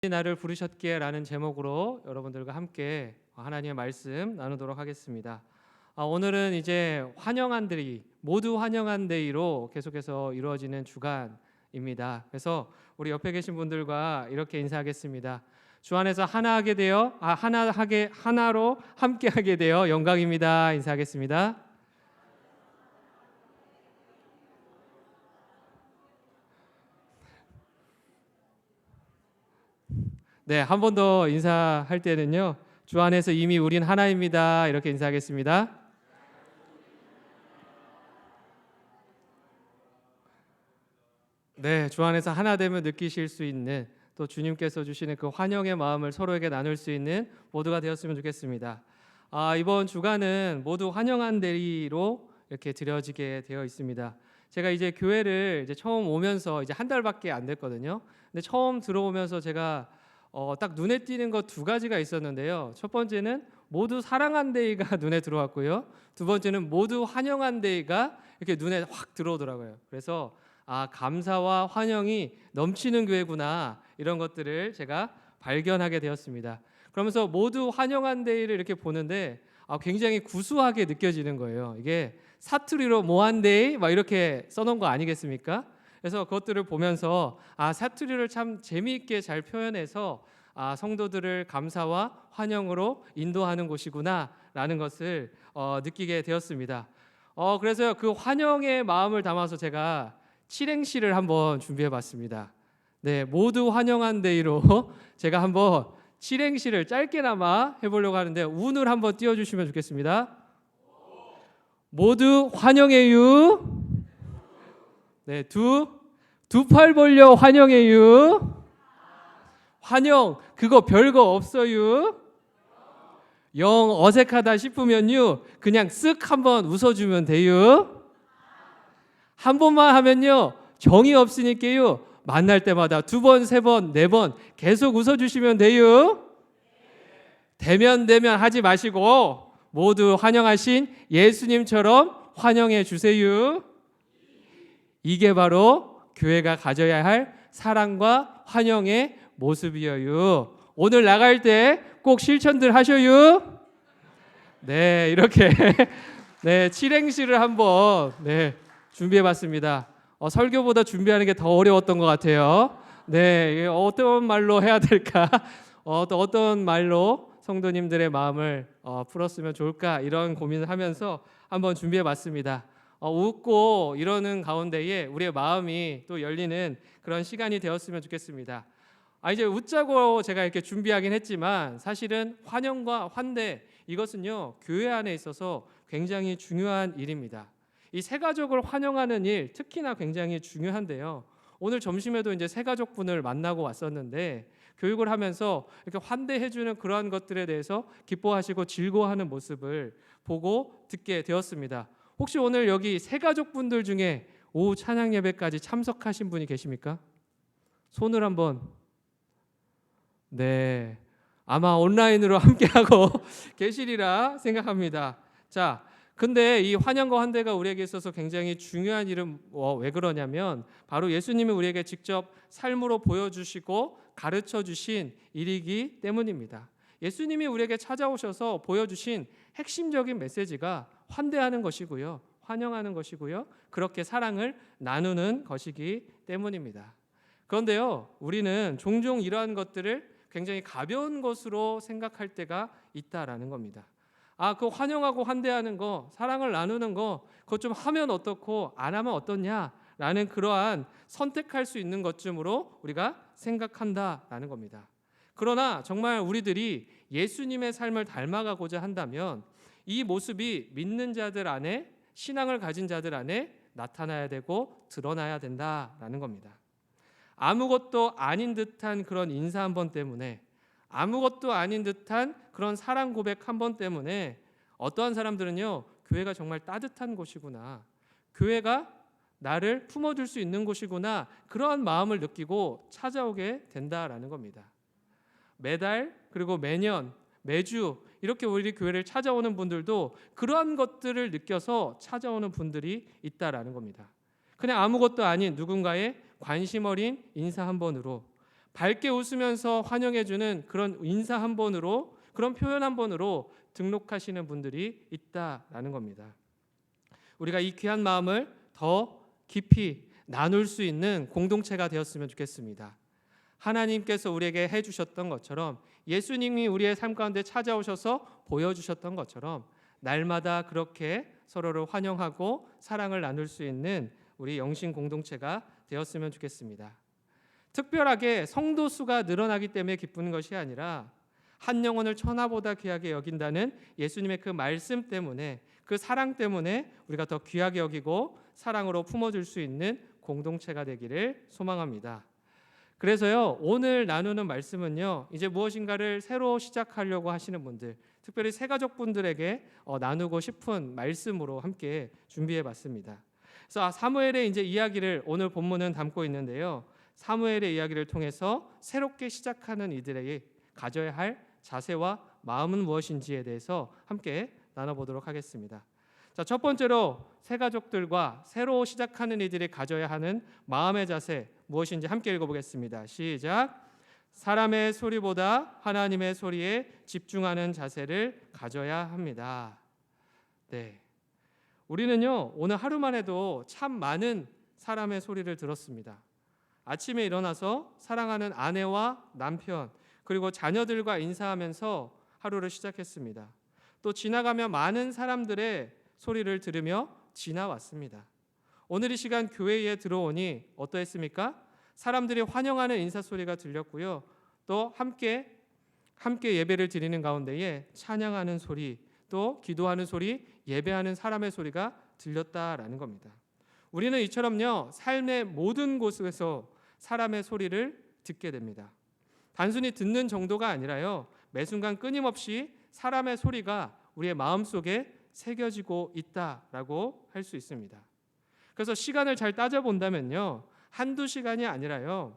나를 부르셨기에 라는 제목으로 여러분들과 함께 하나님의 말씀 나누도록 하겠습니다. 오늘은 이제 환영한 데이, 모두 환영한 데이로 계속해서 이루어지는 주간입니다. 그래서 우리 옆에 계신 분들과 이렇게 인사하겠습니다. 주 안에서 하나하게 되어 하나로 함께하게 되어 영광입니다. 인사하겠습니다. 네, 한 번 더 인사할 때는요. 주 안에서 이미 우린 하나입니다. 이렇게 인사하겠습니다. 네, 주 안에서 하나 되면 느끼실 수 있는 또 주님께서 주시는 그 환영의 마음을 서로에게 나눌 수 있는 모두가 되었으면 좋겠습니다. 이번 주간은 모두 환영한 데이로 이렇게 드려지게 되어 있습니다. 제가 이제 교회를 이제 처음 오면서 이제 한 달밖에 안 됐거든요. 근데 처음 들어오면서 제가 딱 눈에 띄는 것 두 가지가 있었는데요. 첫 번째는 모두 사랑한 데이가 눈에 들어왔고요. 두 번째는 모두 환영한 데이가 이렇게 눈에 확 들어오더라고요. 그래서 감사와 환영이 넘치는 교회구나, 이런 것들을 제가 발견하게 되었습니다. 그러면서 모두 환영한 데이를 이렇게 보는데 굉장히 구수하게 느껴지는 거예요. 이게 사투리로 모한데이 막 이렇게 써놓은 거 아니겠습니까? 그래서 그것들을 보면서 사투리를 참 재미있게 잘 표현해서 성도들을 감사와 환영으로 인도하는 곳이구나라는 것을 느끼게 되었습니다. 그래서 그 환영의 마음을 담아서 제가 칠행시를 한번 준비해봤습니다. 네, 모두 환영한 데이로 제가 한번 칠행시를 짧게나마 해보려고 하는데 운을 한번 띄워주시면 좋겠습니다. 모두 환영해요. 네, 두 팔 벌려 환영해요. 환영 그거 별거 없어요. 영 어색하다 싶으면요 그냥 쓱 한번 웃어주면 돼요. 한 번만 하면요 정이 없으니까요 만날 때마다 두 번, 세 번, 네 번 계속 웃어주시면 돼요. 대면 하지 마시고 모두 환영하신 예수님처럼 환영해 주세요. 이게 바로 교회가 가져야 할 사랑과 환영의 모습이에요. 오늘 나갈 때 꼭 실천들 하셔요. 네, 이렇게 네, 칠행시를 한번 준비해봤습니다. 설교보다 준비하는 게 더 어려웠던 것 같아요. 네, 어떤 말로 해야 될까? 또 어떤 말로 성도님들의 마음을 풀었으면 좋을까? 이런 고민을 하면서 한번 준비해봤습니다. 웃고 이러는 가운데에 우리의 마음이 또 열리는 그런 시간이 되었으면 좋겠습니다. 이제 웃자고 제가 이렇게 준비하긴 했지만 사실은 환영과 환대, 이것은요 교회 안에 있어서 굉장히 중요한 일입니다. 이 새가족을 환영하는 일 특히나 굉장히 중요한데요. 오늘 점심에도 이제 새가족분을 만나고 왔었는데 교육을 하면서 이렇게 환대해주는 그러한 것들에 대해서 기뻐하시고 즐거워하는 모습을 보고 듣게 되었습니다. 혹시 오늘 여기 새가족분들 중에 오후 찬양 예배까지 참석하신 분이 계십니까? 손을 한번. 네, 아마 온라인으로 함께하고 계시리라 생각합니다. 자, 근데 이 환영과 환대가 우리에게 있어서 굉장히 중요한 일은 왜 그러냐면 바로 예수님이 우리에게 직접 삶으로 보여주시고 가르쳐 주신 일이기 때문입니다. 예수님이 우리에게 찾아오셔서 보여주신 핵심적인 메시지가 환대하는 것이고요, 환영하는 것이고요, 그렇게 사랑을 나누는 것이기 때문입니다. 그런데요, 우리는 종종 이러한 것들을 굉장히 가벼운 것으로 생각할 때가 있다라는 겁니다. 그 환영하고 환대하는 거, 사랑을 나누는 거, 그것 좀 하면 어떻고 안 하면 어떻냐라는 그러한 선택할 수 있는 것쯤으로 우리가 생각한다라는 겁니다. 그러나 정말 우리들이 예수님의 삶을 닮아가고자 한다면 이 모습이 믿는 자들 안에, 신앙을 가진 자들 안에 나타나야 되고 드러나야 된다라는 겁니다. 아무것도 아닌 듯한 그런 인사 한 번 때문에, 아무것도 아닌 듯한 그런 사랑 고백 한 번 때문에 어떠한 사람들은요 교회가 정말 따뜻한 곳이구나, 교회가 나를 품어줄 수 있는 곳이구나, 그러한 마음을 느끼고 찾아오게 된다라는 겁니다. 매달 그리고 매년 매주 이렇게 우리 교회를 찾아오는 분들도 그러한 것들을 느껴서 찾아오는 분들이 있다라는 겁니다. 그냥 아무것도 아닌 누군가의 관심 어린 인사 한 번으로, 밝게 웃으면서 환영해주는 그런 인사 한 번으로, 그런 표현 한 번으로 등록하시는 분들이 있다라는 겁니다. 우리가 이 귀한 마음을 더 깊이 나눌 수 있는 공동체가 되었으면 좋겠습니다. 하나님께서 우리에게 해주셨던 것처럼, 예수님이 우리의 삶 가운데 찾아오셔서 보여주셨던 것처럼 날마다 그렇게 서로를 환영하고 사랑을 나눌 수 있는 우리 영신 공동체가 되었으면 좋겠습니다. 특별하게 성도 수가 늘어나기 때문에 기쁘는 것이 아니라 한 영혼을 천하보다 귀하게 여긴다는 예수님의 그 말씀 때문에, 그 사랑 때문에 우리가 더 귀하게 여기고 사랑으로 품어줄 수 있는 공동체가 되기를 소망합니다. 그래서요, 오늘 나누는 말씀은요, 이제 무엇인가를 새로 시작하려고 하시는 분들, 특별히 새가족분들에게 나누고 싶은 말씀으로 함께 준비해 봤습니다. 그래서 사무엘의 이제 이야기를 오늘 본문은 담고 있는데요, 사무엘의 이야기를 통해서 새롭게 시작하는 이들에게 가져야 할 자세와 마음은 무엇인지에 대해서 함께 나눠보도록 하겠습니다. 자, 첫 번째로 새가족들과 새로 시작하는 이들이 가져야 하는 마음의 자세 무엇인지 함께 읽어보겠습니다. 시작. 사람의 소리보다 하나님의 소리에 집중하는 자세를 가져야 합니다. 네, 우리는요, 오늘 하루만 해도 참 많은 사람의 소리를 들었습니다. 아침에 일어나서 사랑하는 아내와 남편, 그리고 자녀들과 인사하면서 하루를 시작했습니다. 또 지나가며 많은 사람들의 소리를 들으며 지나왔습니다. 오늘 이 시간 교회에 들어오니 어떠했습니까? 사람들이 환영하는 인사 소리가 들렸고요. 또 함께 예배를 드리는 가운데에 찬양하는 소리, 또 기도하는 소리, 예배하는 사람의 소리가 들렸다라는 겁니다. 우리는 이처럼요, 삶의 모든 곳에서 사람의 소리를 듣게 됩니다. 단순히 듣는 정도가 아니라요, 매 순간 끊임없이 사람의 소리가 우리의 마음속에 새겨지고 있다라고 할 수 있습니다. 그래서 시간을 잘 따져본다면요, 한두 시간이 아니라요,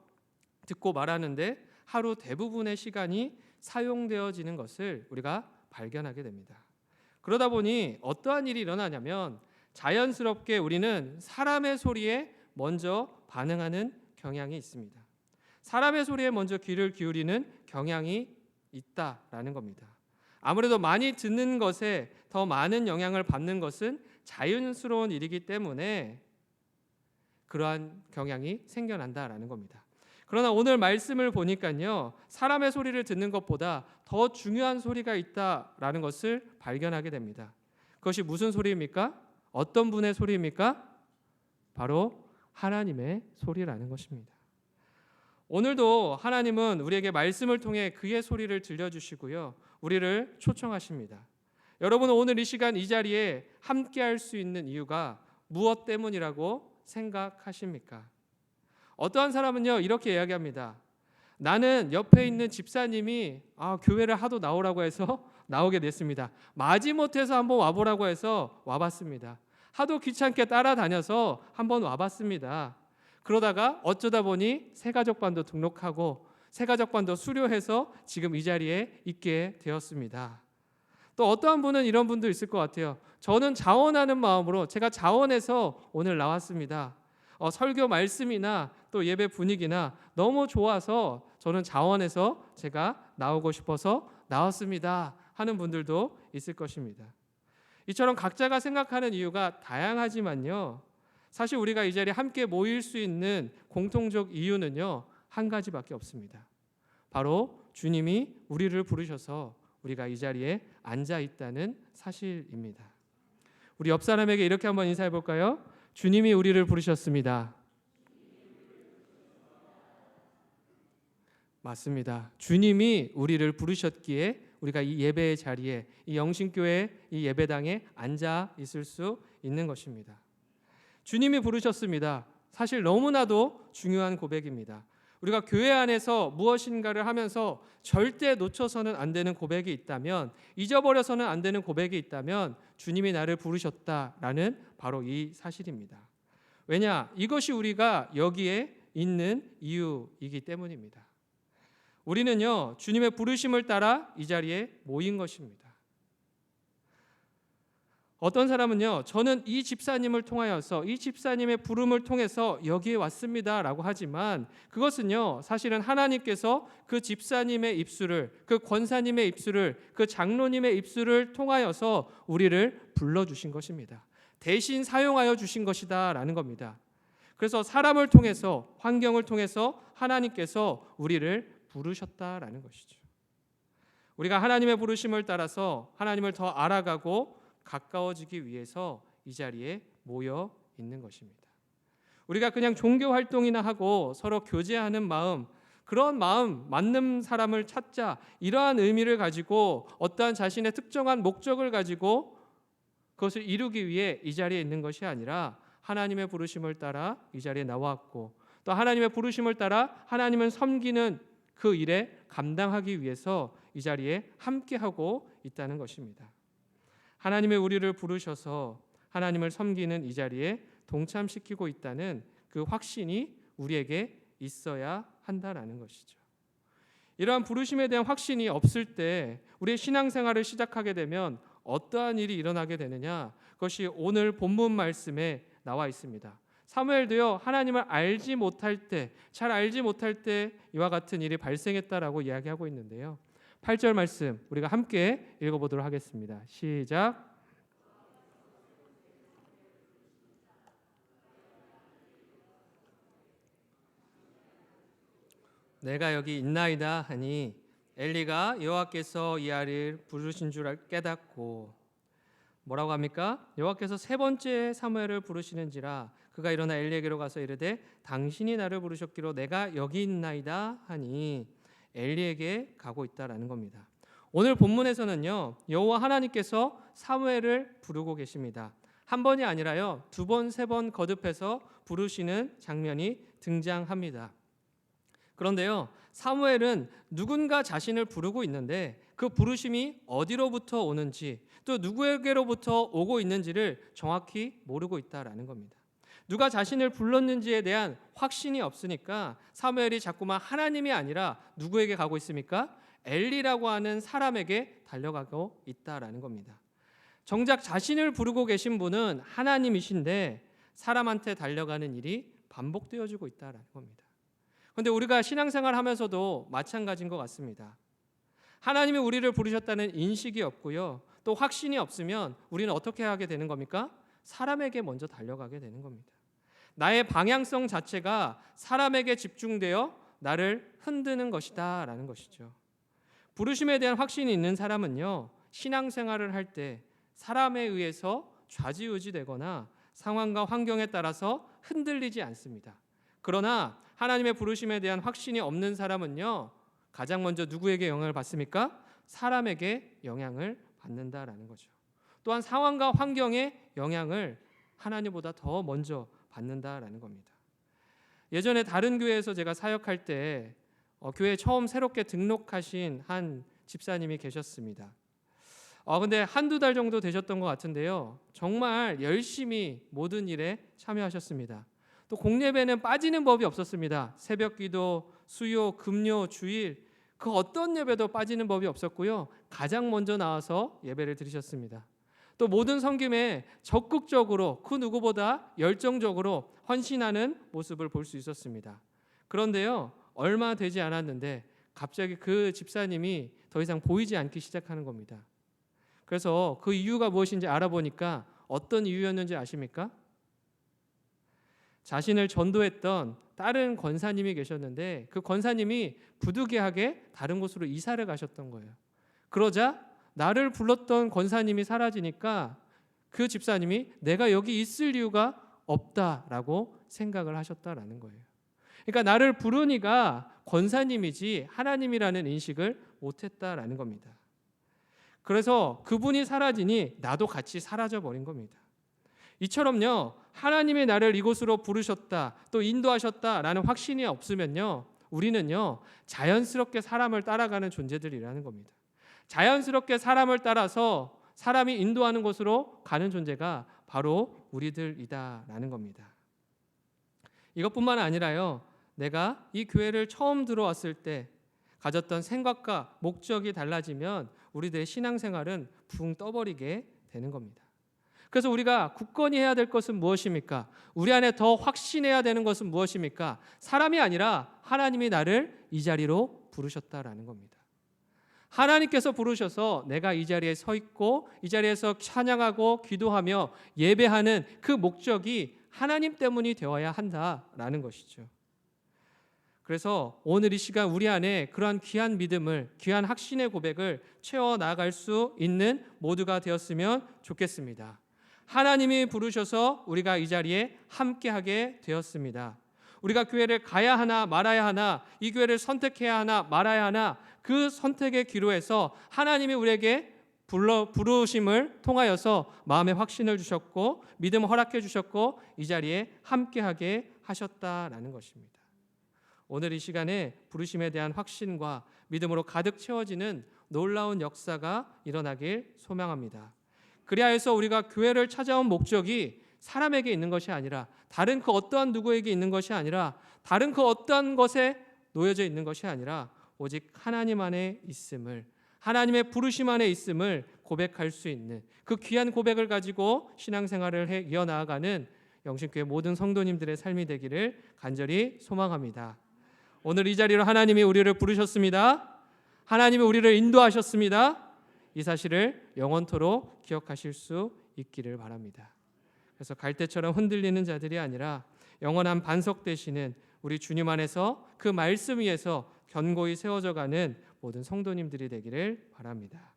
듣고 말하는데 하루 대부분의 시간이 사용되어지는 것을 우리가 발견하게 됩니다. 그러다 보니 어떠한 일이 일어나냐면 자연스럽게 우리는 사람의 소리에 먼저 반응하는 경향이 있습니다. 사람의 소리에 먼저 귀를 기울이는 경향이 있다라는 겁니다. 아무래도 많이 듣는 것에 더 많은 영향을 받는 것은 자연스러운 일이기 때문에 그러한 경향이 생겨난다라는 겁니다. 그러나 오늘 말씀을 보니까요, 사람의 소리를 듣는 것보다 더 중요한 소리가 있다라는 것을 발견하게 됩니다. 그것이 무슨 소리입니까? 어떤 분의 소리입니까? 바로 하나님의 소리라는 것입니다. 오늘도 하나님은 우리에게 말씀을 통해 그의 소리를 들려주시고요, 우리를 초청하십니다. 여러분은 오늘 이 시간 이 자리에 함께할 수 있는 이유가 무엇 때문이라고 생각하십니까? 어떠한 사람은요, 이렇게 이야기합니다. 나는 옆에 있는 집사님이 교회를 하도 나오라고 해서 나오게 됐습니다. 마지못해서 한번 와보라고 해서 와봤습니다. 하도 귀찮게 따라다녀서 한번 와봤습니다. 그러다가 어쩌다 보니 새가족반도 등록하고 새가족반도 수료해서 지금 이 자리에 있게 되었습니다. 또 어떠한 분은 이런 분도 있을 것 같아요. 저는 자원하는 마음으로 제가 자원해서 오늘 나왔습니다. 설교 말씀이나 또 예배 분위기나 너무 좋아서 저는 자원해서 제가 나오고 싶어서 나왔습니다 하는 분들도 있을 것입니다. 이처럼 각자가 생각하는 이유가 다양하지만요, 사실 우리가 이 자리에 함께 모일 수 있는 공통적 이유는요, 한 가지밖에 없습니다. 바로 주님이 우리를 부르셔서 우리가 이 자리에 앉아 있다는 사실입니다. 우리 옆 사람에게 이렇게 한번 인사해 볼까요? 주님이 우리를 부르셨습니다. 맞습니다. 주님이 우리를 부르셨기에 우리가 이 예배의 자리에, 이 영신교회 이 예배당에 앉아 있을 수 있는 것입니다. 주님이 부르셨습니다. 사실 너무나도 중요한 고백입니다. 우리가 교회 안에서 무엇인가를 하면서 절대 놓쳐서는 안 되는 고백이 있다면, 잊어버려서는 안 되는 고백이 있다면 주님이 나를 부르셨다라는 바로 이 사실입니다. 왜냐? 이것이 우리가 여기에 있는 이유이기 때문입니다. 우리는요, 주님의 부르심을 따라 이 자리에 모인 것입니다. 어떤 사람은요, 저는 이 집사님을 통하여서 이 집사님의 부름을 통해서 여기에 왔습니다라고 하지만 그것은요, 사실은 하나님께서 그 집사님의 입술을, 그 권사님의 입술을, 그 장로님의 입술을 통하여서 우리를 불러주신 것입니다. 대신 사용하여 주신 것이다라는 겁니다. 그래서 사람을 통해서, 환경을 통해서 하나님께서 우리를 부르셨다라는 것이죠. 우리가 하나님의 부르심을 따라서 하나님을 더 알아가고 가까워지기 위해서 이 자리에 모여 있는 것입니다. 우리가 그냥 종교 활동이나 하고 서로 교제하는 마음, 그런 마음, 맞는 사람을 찾자, 이러한 의미를 가지고 어떠한 자신의 특정한 목적을 가지고 그것을 이루기 위해 이 자리에 있는 것이 아니라 하나님의 부르심을 따라 이 자리에 나왔고, 또 하나님의 부르심을 따라 하나님을 섬기는 그 일에 감당하기 위해서 이 자리에 함께하고 있다는 것입니다. 하나님의 우리를 부르셔서 하나님을 섬기는 이 자리에 동참시키고 있다는 그 확신이 우리에게 있어야 한다라는 것이죠. 이러한 부르심에 대한 확신이 없을 때 우리의 신앙생활을 시작하게 되면 어떠한 일이 일어나게 되느냐, 그것이 오늘 본문 말씀에 나와 있습니다. 사무엘도요, 하나님을 알지 못할 때, 잘 알지 못할 때 이와 같은 일이 발생했다라고 이야기하고 있는데요. 8절 말씀 우리가 함께 읽어보도록 하겠습니다. 시작. 내가 여기 있나이다 하니 엘리가 여호와께서 이 아이를 부르신 줄 깨닫고, 뭐라고 합니까? 여호와께서 세 번째 사무엘을 부르시는지라 그가 일어나 엘리에게로 가서 이르되 당신이 나를 부르셨기로 내가 여기 있나이다 하니 엘리에게 가고 있다라는 겁니다. 오늘 본문에서는요, 여호와 하나님께서 사무엘을 부르고 계십니다. 한 번이 아니라요, 두 번, 세 번 거듭해서 부르시는 장면이 등장합니다. 그런데요, 사무엘은 누군가 자신을 부르고 있는데 그 부르심이 어디로부터 오는지, 또 누구에게로부터 오고 있는지를 정확히 모르고 있다라는 겁니다. 누가 자신을 불렀는지에 대한 확신이 없으니까 사무엘이 자꾸만 하나님이 아니라 누구에게 가고 있습니까? 엘리라고 하는 사람에게 달려가고 있다라는 겁니다. 정작 자신을 부르고 계신 분은 하나님이신데 사람한테 달려가는 일이 반복되어지고 있다라는 겁니다. 그런데 우리가 신앙생활 하면서도 마찬가지인 것 같습니다. 하나님이 우리를 부르셨다는 인식이 없고요, 또 확신이 없으면 우리는 어떻게 하게 되는 겁니까? 사람에게 먼저 달려가게 되는 겁니다. 나의 방향성 자체가 사람에게 집중되어 나를 흔드는 것이다 라는 것이죠. 부르심에 대한 확신이 있는 사람은요, 신앙생활을 할 때 사람에 의해서 좌지우지되거나 상황과 환경에 따라서 흔들리지 않습니다. 그러나 하나님의 부르심에 대한 확신이 없는 사람은요, 가장 먼저 누구에게 영향을 받습니까? 사람에게 영향을 받는다라는 거죠. 또한 상황과 환경의 영향을 하나님보다 더 먼저 받는다라는 겁니다. 예전에 다른 교회에서 제가 사역할 때 교회에 처음 새롭게 등록하신 한 집사님이 계셨습니다. 근데 한두 달 정도 되셨던 것 같은데요, 정말 열심히 모든 일에 참여하셨습니다. 또 공예배는 빠지는 법이 없었습니다. 새벽기도, 수요, 금요, 주일, 그 어떤 예배도 빠지는 법이 없었고요, 가장 먼저 나와서 예배를 드리셨습니다. 또 모든 섬김에 적극적으로 그 누구보다 열정적으로 헌신하는 모습을 볼 수 있었습니다. 그런데요, 얼마 되지 않았는데 갑자기 그 집사님이 더 이상 보이지 않기 시작하는 겁니다. 그래서 그 이유가 무엇인지 알아보니까 어떤 이유였는지 아십니까? 자신을 전도했던 다른 권사님이 계셨는데 그 권사님이 부득이하게 다른 곳으로 이사를 가셨던 거예요. 그러자 나를 불렀던 권사님이 사라지니까 그 집사님이 내가 여기 있을 이유가 없다라고 생각을 하셨다라는 거예요. 그러니까 나를 부르니가 권사님이지 하나님이라는 인식을 못했다라는 겁니다. 그래서 그분이 사라지니 나도 같이 사라져 버린 겁니다. 이처럼요, 하나님이 나를 이곳으로 부르셨다, 또 인도하셨다라는 확신이 없으면요, 우리는요, 자연스럽게 사람을 따라가는 존재들이라는 겁니다. 자연스럽게 사람을 따라서 사람이 인도하는 곳으로 가는 존재가 바로 우리들이다라는 겁니다. 이것뿐만 아니라요, 내가 이 교회를 처음 들어왔을 때 가졌던 생각과 목적이 달라지면 우리들의 신앙생활은 붕 떠버리게 되는 겁니다. 그래서 우리가 굳건히 해야 될 것은 무엇입니까? 우리 안에 더 확신해야 되는 것은 무엇입니까? 사람이 아니라 하나님이 나를 이 자리로 부르셨다라는 겁니다. 하나님께서 부르셔서 내가 이 자리에 서 있고 이 자리에서 찬양하고 기도하며 예배하는 그 목적이 하나님 때문이 되어야 한다라는 것이죠. 그래서 오늘 이 시간 우리 안에 그러한 귀한 믿음을, 귀한 확신의 고백을 채워 나갈 수 있는 모두가 되었으면 좋겠습니다. 하나님이 부르셔서 우리가 이 자리에 함께하게 되었습니다. 우리가 교회를 가야 하나 말아야 하나, 이 교회를 선택해야 하나 말아야 하나, 그 선택의 기로에서 하나님이 우리에게 부르심을 통하여서 마음의 확신을 주셨고 믿음을 허락해 주셨고 이 자리에 함께하게 하셨다라는 것입니다. 오늘 이 시간에 부르심에 대한 확신과 믿음으로 가득 채워지는 놀라운 역사가 일어나길 소망합니다. 그리하여서 우리가 교회를 찾아온 목적이 사람에게 있는 것이 아니라, 다른 그 어떠한 누구에게 있는 것이 아니라, 다른 그 어떠한 것에 놓여져 있는 것이 아니라 오직 하나님 안에 있음을, 하나님의 부르심 안에 있음을 고백할 수 있는 그 귀한 고백을 가지고 신앙생활을 이어나가는 영신교회 모든 성도님들의 삶이 되기를 간절히 소망합니다. 오늘 이 자리로 하나님이 우리를 부르셨습니다. 하나님이 우리를 인도하셨습니다. 이 사실을 영원토록 기억하실 수 있기를 바랍니다. 그래서 갈대처럼 흔들리는 자들이 아니라 영원한 반석 되시는 우리 주님 안에서 그 말씀 위에서 견고히 세워져 가는 모든 성도님들이 되기를 바랍니다.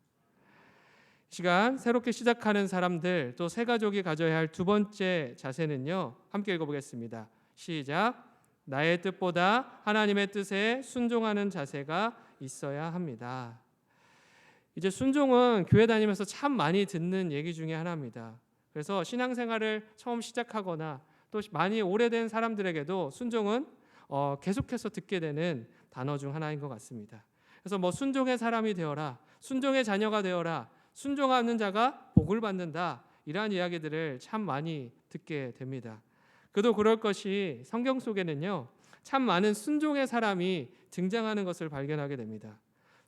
이 시간 새롭게 시작하는 사람들, 또 새 가족이 가져야 할 두 번째 자세는요, 함께 읽어보겠습니다. 시작. 나의 뜻보다 하나님의 뜻에 순종하는 자세가 있어야 합니다. 이제 순종은 교회 다니면서 참 많이 듣는 얘기 중에 하나입니다. 그래서 신앙생활을 처음 시작하거나 또 많이 오래된 사람들에게도 순종은 계속해서 듣게 되는 단어 중 하나인 것 같습니다. 그래서 뭐 순종의 사람이 되어라, 순종의 자녀가 되어라, 순종하는 자가 복을 받는다, 이러한 이야기들을 참 많이 듣게 됩니다. 그도 그럴 것이 성경 속에는요, 참 많은 순종의 사람이 등장하는 것을 발견하게 됩니다.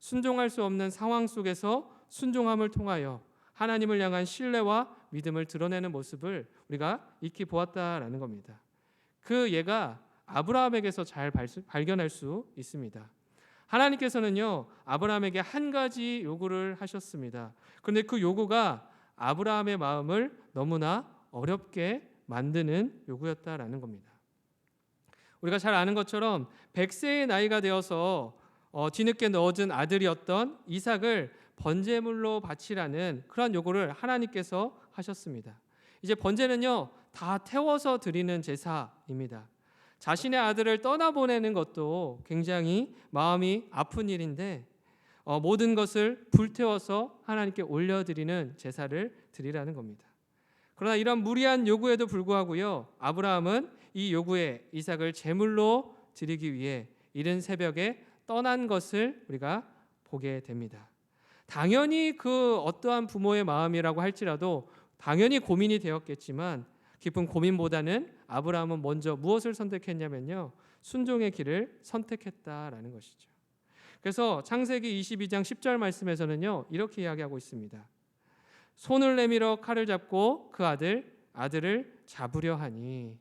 순종할 수 없는 상황 속에서 순종함을 통하여 하나님을 향한 신뢰와 믿음을 드러내는 모습을 우리가 익히 보았다라는 겁니다. 그 예가 아브라함에게서 잘 발견할 수 있습니다. 하나님께서는요, 아브라함에게 한 가지 요구를 하셨습니다. 그런데 그 요구가 아브라함의 마음을 너무나 어렵게 만드는 요구였다라는 겁니다. 우리가 잘 아는 것처럼 100세의 나이가 되어서 뒤늦게 얻은 아들이었던 이삭을 번제물로 바치라는 그런 요구를 하나님께서 하셨습니다. 이제 번제는요, 다 태워서 드리는 제사입니다. 자신의 아들을 떠나보내는 것도 굉장히 마음이 아픈 일인데 모든 것을 불태워서 하나님께 올려드리는 제사를 드리라는 겁니다. 그러나 이런 무리한 요구에도 불구하고요, 아브라함은 이 요구에 이삭을 제물로 드리기 위해 이른 새벽에 떠난 것을 우리가 보게 됩니다. 당연히 그 어떠한 부모의 마음이라고 할지라도 당연히 고민이 되었겠지만 깊은 고민보다는 아브라함은 먼저 무엇을 선택했냐면요, 순종의 길을 선택했다라는 것이죠. 그래서 창세기 22장 10절 말씀에서는요, 이렇게 이야기하고 있습니다. 손을 내밀어 칼을 잡고 그 아들을 잡으려 하니.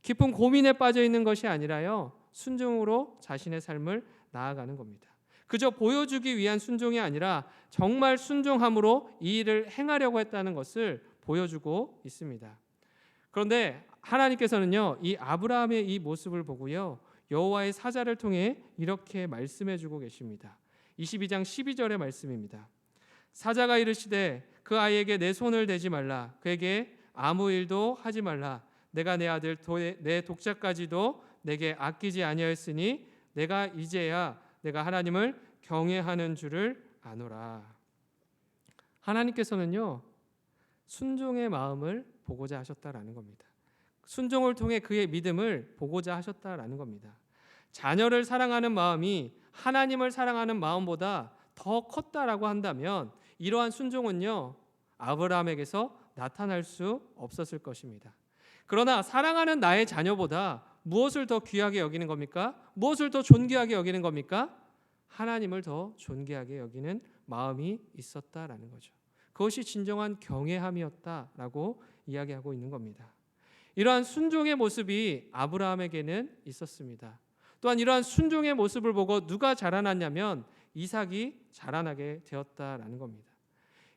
깊은 고민에 빠져 있는 것이 아니라요, 순종으로 자신의 삶을 나아가는 겁니다. 그저 보여주기 위한 순종이 아니라 정말 순종함으로 이 일을 행하려고 했다는 것을 보여주고 있습니다. 그런데 하나님께서는요, 이 아브라함의 이 모습을 보고요, 여호와의 사자를 통해 이렇게 말씀해주고 계십니다. 22장 12절의 말씀입니다. 사자가 이르시되 그 아이에게 내 손을 대지 말라, 그에게 아무 일도 하지 말라. 내가 내 아들 내 독자까지도 내게 아끼지 아니하였으니 내가 이제야 내가 하나님을 경외하는 줄을 아노라. 하나님께서는요, 순종의 마음을 보고자 하셨다라는 겁니다. 순종을 통해 그의 믿음을 보고자 하셨다라는 겁니다. 자녀를 사랑하는 마음이 하나님을 사랑하는 마음보다 더 컸다라고 한다면 이러한 순종은요, 아브라함에게서 나타날 수 없었을 것입니다. 그러나 사랑하는 나의 자녀보다 무엇을 더 귀하게 여기는 겁니까? 무엇을 더 존귀하게 여기는 겁니까? 하나님을 더 존귀하게 여기는 마음이 있었다라는 거죠. 그것이 진정한 경외함이었다라고 이야기하고 있는 겁니다. 이러한 순종의 모습이 아브라함에게는 있었습니다. 또한 이러한 순종의 모습을 보고 누가 자라났냐면 이삭이 자라나게 되었다라는 겁니다.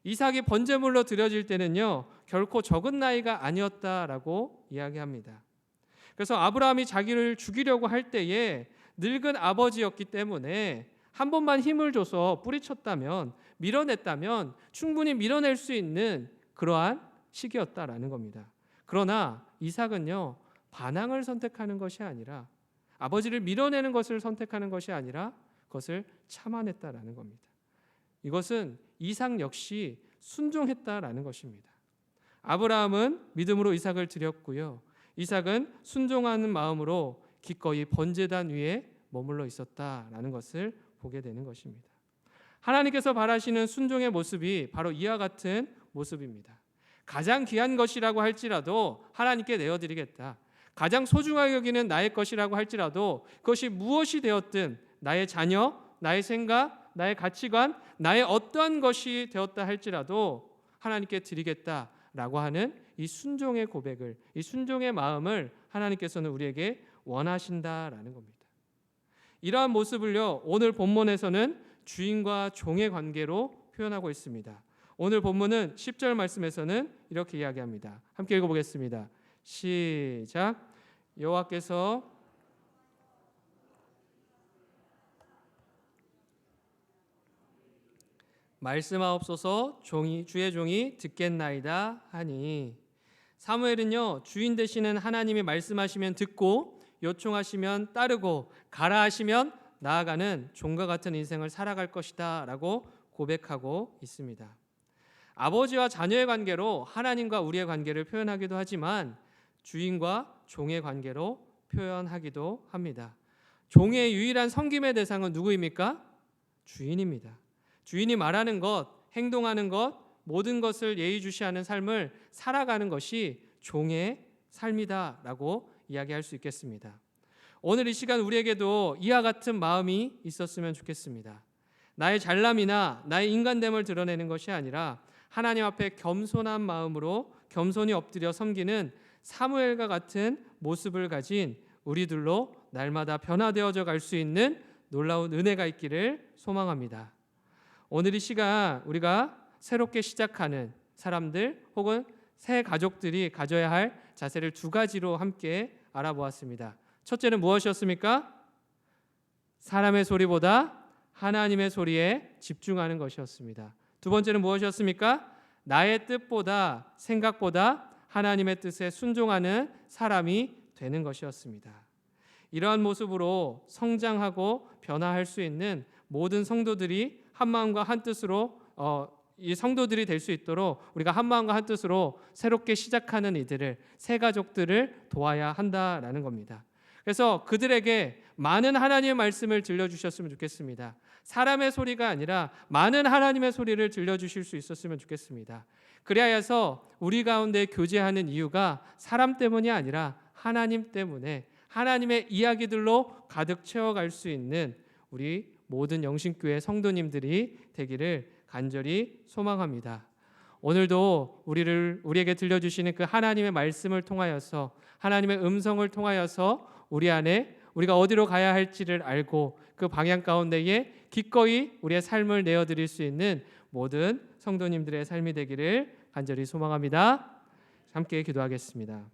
이삭이 번제물로 드려질 때는요, 결코 적은 나이가 아니었다라고 이야기합니다. 그래서 아브라함이 자기를 죽이려고 할 때에 늙은 아버지였기 때문에 한 번만 힘을 줘서 뿌리쳤다면, 밀어냈다면 충분히 밀어낼 수 있는 그러한 시기였다라는 겁니다. 그러나 이삭은요, 반항을 선택하는 것이 아니라, 아버지를 밀어내는 것을 선택하는 것이 아니라 그것을 참아냈다라는 겁니다. 이것은 이삭 역시 순종했다라는 것입니다. 아브라함은 믿음으로 이삭을 드렸고요, 이삭은 순종하는 마음으로 기꺼이 번제단 위에 머물러 있었다라는 것을 보게 되는 것입니다. 하나님께서 바라시는 순종의 모습이 바로 이와 같은 모습입니다. 가장 귀한 것이라고 할지라도 하나님께 내어드리겠다. 가장 소중하게 여기는 나의 것이라고 할지라도 그것이 무엇이 되었든, 나의 자녀, 나의 생각, 나의 가치관, 나의 어떠한 것이 되었다 할지라도 하나님께 드리겠다라고 하는 이 순종의 고백을, 이 순종의 마음을 하나님께서는 우리에게 원하신다라는 겁니다. 이러한 모습을요, 오늘 본문에서는 주인과 종의 관계로 표현하고 있습니다. 오늘 본문은 10절 말씀에서는 이렇게 이야기합니다. 함께 읽어보겠습니다. 시작. 여호와께서 말씀하옵소서, 주의 종이 듣겠나이다 하니. 사무엘은요, 주인 되시는 하나님이 말씀하시면 듣고, 요청하시면 따르고, 가라 하시면 나아가는 종과 같은 인생을 살아갈 것이다 라고 고백하고 있습니다. 아버지와 자녀의 관계로 하나님과 우리의 관계를 표현하기도 하지만 주인과 종의 관계로 표현하기도 합니다. 종의 유일한 섬김의 대상은 누구입니까? 주인입니다. 주인이 말하는 것, 행동하는 것, 모든 것을 예의주시하는 삶을 살아가는 것이 종의 삶이다라고 이야기할 수 있겠습니다. 오늘 이 시간 우리에게도 이와 같은 마음이 있었으면 좋겠습니다. 나의 잘남이나 나의 인간됨을 드러내는 것이 아니라 하나님 앞에 겸손한 마음으로 겸손히 엎드려 섬기는 사무엘과 같은 모습을 가진 우리들로 날마다 변화되어져 갈 수 있는 놀라운 은혜가 있기를 소망합니다. 오늘 이 시간 우리가 새롭게 시작하는 사람들 혹은 새 가족들이 가져야 할 자세를 두 가지로 함께 알아보았습니다. 첫째는 무엇이었습니까? 사람의 소리보다 하나님의 소리에 집중하는 것이었습니다. 두 번째는 무엇이었습니까? 나의 뜻보다, 생각보다 하나님의 뜻에 순종하는 사람이 되는 것이었습니다. 이러한 모습으로 성장하고 변화할 수 있는 모든 성도들이 한 마음과 한 뜻으로 이 성도들이 될 수 있도록 우리가 한 마음과 한 뜻으로 새롭게 시작하는 이들을, 새 가족들을 도와야 한다라는 겁니다. 그래서 그들에게 많은 하나님의 말씀을 들려주셨으면 좋겠습니다. 사람의 소리가 아니라 많은 하나님의 소리를 들려주실 수 있었으면 좋겠습니다. 그리하여서 우리 가운데 교제하는 이유가 사람 때문이 아니라 하나님 때문에 하나님의 이야기들로 가득 채워갈 수 있는 우리 모든 영신교회 성도님들이 되기를 간절히 소망합니다. 오늘도 우리에게 들려주시는 그 하나님의 말씀을 통하여서, 하나님의 음성을 통하여서 우리 안에 우리가 어디로 가야 할지를 알고 그 방향 가운데에 기꺼이 우리의 삶을 내어드릴 수 있는 모든 성도님들의 삶이 되기를 간절히 소망합니다. 함께 기도하겠습니다.